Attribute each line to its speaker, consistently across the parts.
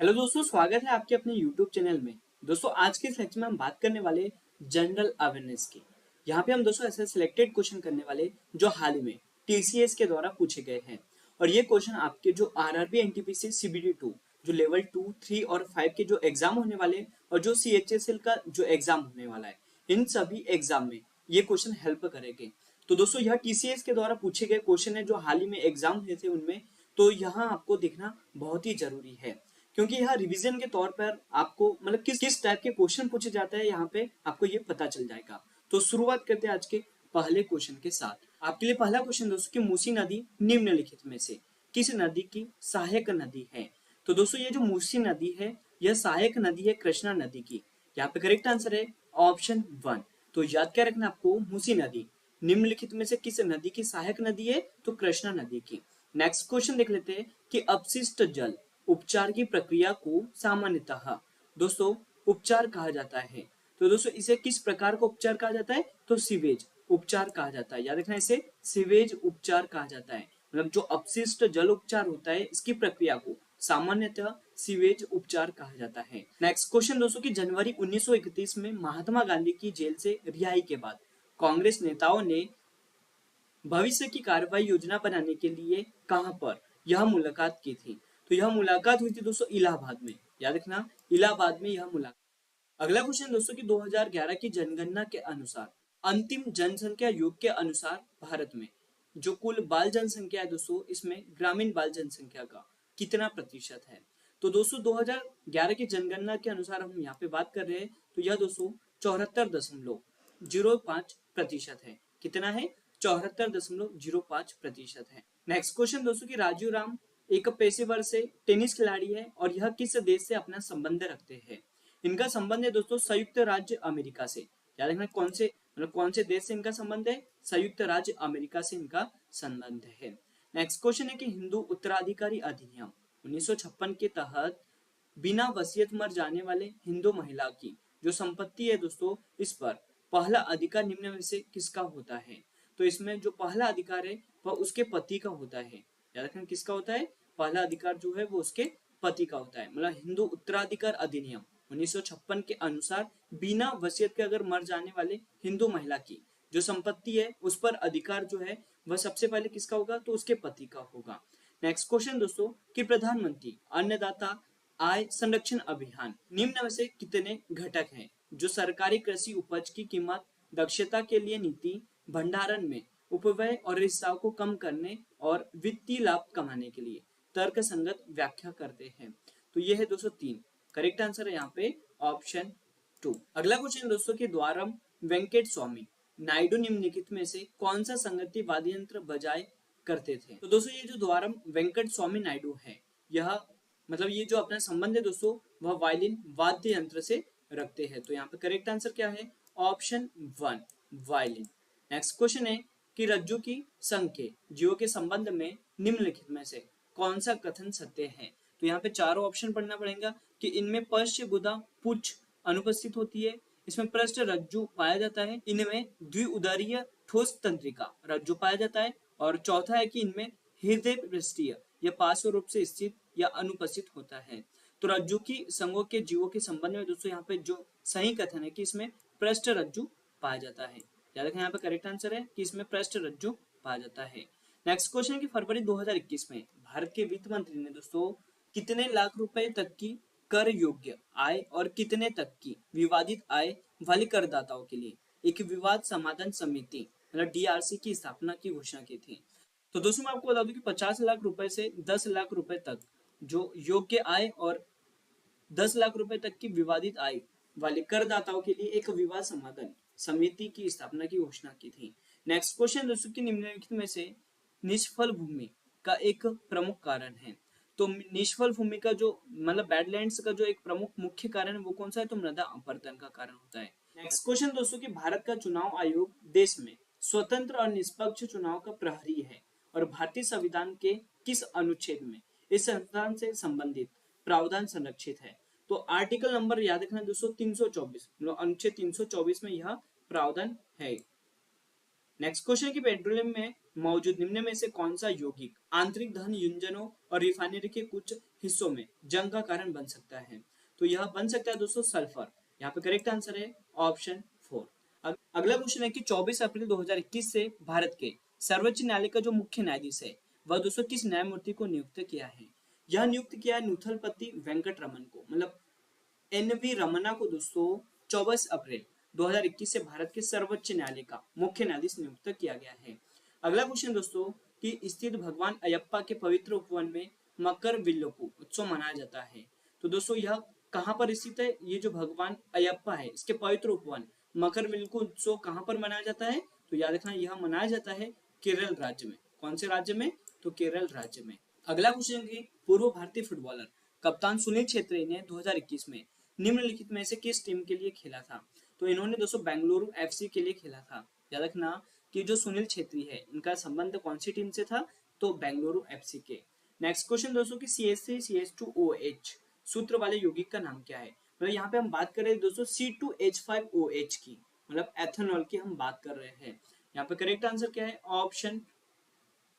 Speaker 1: Hello दोस्तों, स्वागत है आपके अपने YouTube चैनल में। दोस्तों आज के इस लेक्चर में हम बात करने वाले जनरल अवेयरनेस की। यहाँ पे हम दोस्तों ऐसे सिलेक्टेड क्वेश्चन करने वाले जो हाल ही में TCS के द्वारा पूछे गए हैं। और ये क्वेश्चन आपके जो RRB NTPC CBT2 जो लेवल 2, 3 और 5 के जो एग्जाम होने वाले और जो CHSL का जो एग्जाम होने वाला है, इन सभी एग्जाम में ये क्वेश्चन हेल्प करेंगे। तो दोस्तों यह TCS के द्वारा पूछे गए क्वेश्चन है जो हाल ही में एग्जाम हुए थे उनमें, तो यहाँ आपको देखना बहुत ही जरूरी है क्योंकि यहाँ रिवीजन के तौर पर आपको मतलब किस किस टाइप के क्वेश्चन पूछे जाते हैं यहाँ पे आपको ये पता चल जाएगा। तो शुरुआत करते हैं आज के पहले क्वेश्चन के साथ। आपके लिए पहला क्वेश्चन दोस्तों कि मूसी नदी निम्नलिखित में से किस नदी की सहायक नदी है। तो दोस्तों ये जो मूसी नदी है यह सहायक नदी है कृष्णा नदी की। यहाँ पे करेक्ट आंसर है ऑप्शन 1। तो याद क्या रखना आपको, मूसी नदी निम्नलिखित में से किस नदी की सहायक नदी है, तो कृष्णा नदी की। नेक्स्ट क्वेश्चन देख लेते हैं कि अपशिष्ट जल उपचार की प्रक्रिया को सामान्यतः दोस्तों उपचार कहा जाता है। तो दोस्तों इसे किस प्रकार का उपचार कहा जाता है, तो सीवेज उपचार कहा जाता है। याद रखना इसे सीवेज उपचार कहा जाता है। मतलब जो अपशिष्ट जल उपचार होता है इसकी प्रक्रिया को सामान्यतः सीवेज उपचार कहा जाता है। नेक्स्ट क्वेश्चन दोस्तों कि जनवरी 1931 में महात्मा गांधी की जेल से रिहाई के बाद कांग्रेस नेताओं ने भविष्य की कार्रवाई योजना बनाने के लिए कहां पर यह मुलाकात की थी। तो यह मुलाकात हुई थी दोस्तों इलाहाबाद में। याद रखना इलाहाबाद में यह मुलाकात। अगला क्वेश्चन दोस्तों कि 2011 की जनगणना के अनुसार अंतिम जनसंख्या योग के अनुसार भारत में जो कुल बाल जनसंख्या है दोस्तों, इसमें ग्रामीण बाल जनसंख्या का कितना प्रतिशत है। तो दोस्तों 2011 की जनगणना के अनुसार हम यहाँ पे बात कर रहे हैं, तो यह दोस्तों 74.05% है। कितना है, 74.05% है। नेक्स्ट क्वेश्चन दोस्तों कि राजीव राम एक पेशेवर से टेनिस खिलाड़ी है और यह किस देश से अपना संबंध रखते हैं। इनका संबंध है दोस्तों संयुक्त राज्य अमेरिका से। याद रखना कौन से मतलब कौन से देश से इनका संबंध है, संयुक्त राज्य अमेरिका से इनका संबंध है। नेक्स्ट क्वेश्चन है कि हिंदू उत्तराधिकारी अधिनियम 1956 के तहत बिना वसीयत मर जाने वाले हिंदू महिला की जो संपत्ति है दोस्तों, इस पर पहला अधिकार निम्न में से किसका होता है। तो इसमें जो पहला अधिकार है वह उसके पति का होता है। याद रखना किसका होता है, पहला अधिकार जो है वो उसके पति का होता है। मतलब हिंदू उत्तराधिकार अधिनियम 1956 के अनुसार बिना वसीयत के अगर मर जाने वाले हिंदू महिला की जो संपत्ति है उस पर अधिकार जो है वह सबसे पहले किसका होगा, तो उसके पति का होगा। नेक्स्ट क्वेश्चन दोस्तों कि प्रधानमंत्री अन्नदाता आय संरक्षण अभियान निम्न में से कितने घटक हैं। जो सरकारी कृषि उपज की कीमत, दक्षता के लिए नीति, भंडारण में उपव्यय और रिसाव को कम करने और वित्तीय लाभ कमाने के लिए तर्क संगत व्याख्या करते हैं। तो ये है दोस्तों 3। करेक्ट आंसर है यहाँ पे ऑप्शन 2। अगला क्वेश्चन दोस्तों कि द्वारम वेंकट स्वामी नायडू निम्नलिखित में से कौन सा संगति वाद्य यंत्र बजाए करते थे। तो दोस्तों ये जो द्वारम वेंकट स्वामी नायडू है, यह मतलब ये जो अपना संबंध है दोस्तों वह वायलिन वाद्य यंत्र से रखते हैं। तो यहाँ पे करेक्ट आंसर क्या है, ऑप्शन 1 वायलिन। नेक्स्ट क्वेश्चन है कि रज्जु की संख्या जीवों के संबंध में निम्नलिखित में से कौन सा कथन सत्य है। तो यहाँ पे चारों ऑप्शन पढ़ना पड़ेगा कि इनमें पश्च गुदा पुच्छ अनुपस्थित होती है, इसमें पृष्ठ रज्जु पाया जाता है, इनमें द्विउदरीय ठोस तंत्रिका रज्जु पाया जाता है, और चौथा है कि इनमें हृदय पृष्ठीय या पार्श्व रूप से स्थित या अनुपस्थित होता है। तो रज्जु की संघों के जीवों के संबंध में दोस्तों यहाँ पे जो सही कथन है कि इसमें पृष्ठ रज्जु पाया जाता है। याद रखें यहाँ पे करेक्ट आंसर है कि इसमें पृष्ठ रज्जु पाया जाता है। नेक्स्ट क्वेश्चन की फरवरी 2021 में भारत के वित्त मंत्री ने दोस्तों कितने लाख रुपए तक की कर योग्य आय और कितने तक की विवादित आय वाले करदाताओं के लिए एक विवाद समाधान समिति मतलब DRC की स्थापना की घोषणा की थी। तो दोस्तों मैं आपको बता दूं कि 50 लाख रुपए से 10 लाख रुपए तक जो योग्य आय और 10 लाख रुपए तक की विवादित आय वाले करदाताओं के लिए एक विवाद समाधान समिति की स्थापना की घोषणा की थी। नेक्स्ट क्वेश्चन दोस्तों की निम्नलिखित में से निष्फल भूमि का एक प्रमुख कारण है। तो निष्फल भूमि का जो मतलब बैडलैंड्स का जो एक प्रमुख मुख्य कारण है वो कौन सा है, तो मृदा अपरदन का कारण होता है। नेक्स्ट क्वेश्चन दोस्तों कि भारत का चुनाव आयोग देश में स्वतंत्र और निष्पक्ष चुनाव का प्रहरी है और भारतीय संविधान के किस अनुच्छेद में इस संस्थान से संबंधित प्रावधान संरक्षित है। तो आर्टिकल नंबर याद रखना दोस्तों 324 मतलब अनुच्छेद 324 में यह प्रावधान है। नेक्स्ट क्वेश्चन है कि पेट्रोलियम में मौजूद निम्न में से कौन सा यौगिक आंतरिक दहन इंजनों और रिफाइनरी के कुछ हिस्सों में जंग का कारण बन सकता है? तो यह बन सकता है दोस्तों सल्फर। यहाँ पे करेक्ट आंसर है ऑप्शन 4। अगला क्वेश्चन है कि 24 अप्रैल 2021 से भारत के सर्वोच्च न्यायालय का जो मुख्य न्यायाधीश है वह दोस्तों किस न्यायमूर्ति को नियुक्त किया है? यह नियुक्त किया है नुथलपति वेंकट रमन को, मतलब एन.वी. रमन्ना को दोस्तों 24 अप्रैल 2021 से भारत के सर्वोच्च न्यायालय का मुख्य न्यायाधीश नियुक्त किया गया है। अगला क्वेश्चन दोस्तों कि स्थित भगवान अयप्पा के पवित्र उपवन में मकर विल्लोपु उत्सव मनाया जाता है। तो दोस्तों यह कहाँ पर स्थित है? ये जो भगवान अयप्पा है इसके पवित्र उपवन मकर विल्लोपु उत्सव कहाँ पर मनाया जाता है? तो याद रखना यह मनाया जाता है केरल राज्य में। कौन से राज्य में? तो केरल राज्य में। अगला क्वेश्चन है पूर्व भारतीय फुटबॉलर कप्तान सुनील छेत्री ने 2021 में निम्नलिखित में से किस टीम के लिए खेला था? तो इन्होंने दोस्तों बेंगलुरु एफसी के लिए खेला था। याद रखना कि जो सुनील छेत्री है इनका संबंध कौन सी टीम से था? तो बेंगलुरु एफसी के। नेक्स्ट क्वेश्चन दोस्तों कि CH3CH2OH सूत्र वाले यौगिक का नाम क्या है? मतलब यहाँ पे हम बात कर रहे हैं दोस्तों C2H5OH की, मतलब एथेनॉल की हम बात कर रहे हैं। यहाँ पे करेक्ट आंसर क्या है? ऑप्शन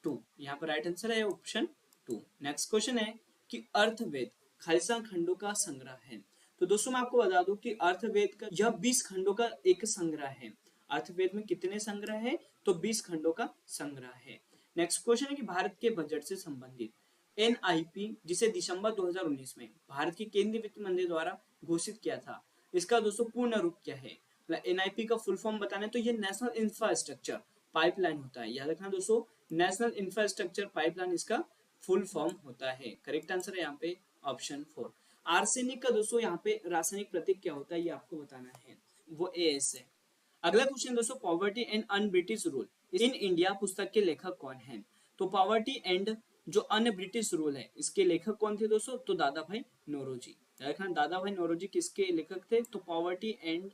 Speaker 1: 2। यहाँ पर राइट आंसर है ऑप्शन 2। नेक्स्ट क्वेश्चन है कि अर्थवेद खालिसा खंडों का संग्रह है। तो दोस्तों मैं आपको बता दूं कि अर्थवेद का यह 20 खंडों का एक संग्रह है। अर्थवेद में कितने संग्रह है? तो 20 खंडों का संग्रह है। नेक्स्ट क्वेश्चन है कि भारत के बजट से संबंधित NIP जिसे दिसंबर 2019 में भारत के केंद्रीय वित्त मंत्री द्वारा घोषित किया था, इसका दोस्तों पूर्ण रूप क्या है? NIP का फुल फॉर्म बताना है तो ये नेशनल इंफ्रास्ट्रक्चर पाइपलाइन होता है। याद रखना दोस्तों नेशनल इंफ्रास्ट्रक्चर पाइपलाइन इसका फुल फॉर्म होता है। करेक्ट आंसर है यहाँ पे ऑप्शन 4। आर्सेनिक का दोस्तों यहाँ पे रासायनिक प्रतीक क्या होता है ये आपको बताना है, वो AS है। अगला क्वेश्चन दोस्तों poverty and un British rule in India पुस्तक के लेखक कौन है? तो पॉवर्टी एंड जो अन ब्रिटिश रूल है इसके लेखक कौन थे दोस्तों? तो दादा भाई नौरोजी। दादा भाई नौरोजी किसके लेखक थे? तो poverty and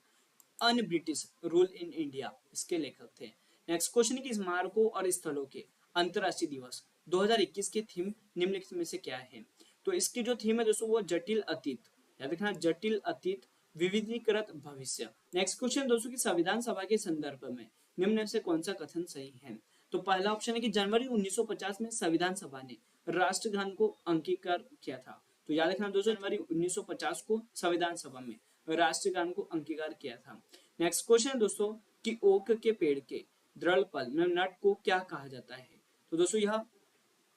Speaker 1: un British rule in India इसके लेखक थे। नेक्स्ट क्वेश्चन है कि स्मारकों और स्थलों के अंतरराष्ट्रीय दिवस 2021 की थीम निम्नलिखित में से क्या है? तो इसकी जो थीम है दोस्तों वो जटिल अतीत। याद रखना जटिल अतीत विविधीकृत भविष्य। नेक्स्ट क्वेश्चन दोस्तों की संविधान सभा के संदर्भ में निम्न में से कौन सा कथन सही है? तो पहला ऑप्शन है कि जनवरी 1950 में संविधान सभा ने राष्ट्रगान को अंगीकार किया था। तो याद रखना दोस्तों जनवरी 1950 को संविधान सभा में राष्ट्रगान को अंगीकार किया था। नेक्स्ट क्वेश्चन है दोस्तों कि ओक के पेड़ के दृढ़ फल में नट को क्या कहा जाता है? तो दोस्तों यह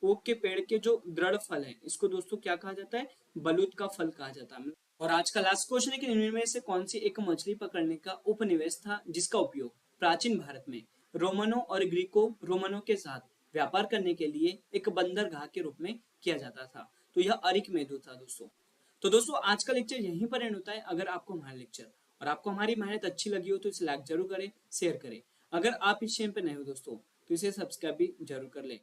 Speaker 1: ओक के पेड़ के जो दृढ़ फल है इसको दोस्तों क्या कहा जाता है? बलूत का फल कहा जाता है। और आज का लास्ट क्वेश्चन है कि इनमें में से कौन सी एक मछली पकड़ने का उपनिवेश था जिसका उपयोग प्राचीन भारत में रोमनों और ग्रीको रोमनों के साथ व्यापार करने के लिए एक बंदरगाह के रूप में किया जाता था? तो यह अरिकमेदु था दोस्तों। तो दोस्तों आज का लेक्चर यहीं पर एंड होता है। अगर आपको हमारा लेक्चर और आपको हमारी मेहनत अच्छी लगी हो तो इसे लाइक जरूर करें, शेयर करें। अगर आप इस चैनल पर नए हो दोस्तों तो इसे सब्सक्राइब भी जरूर कर लें।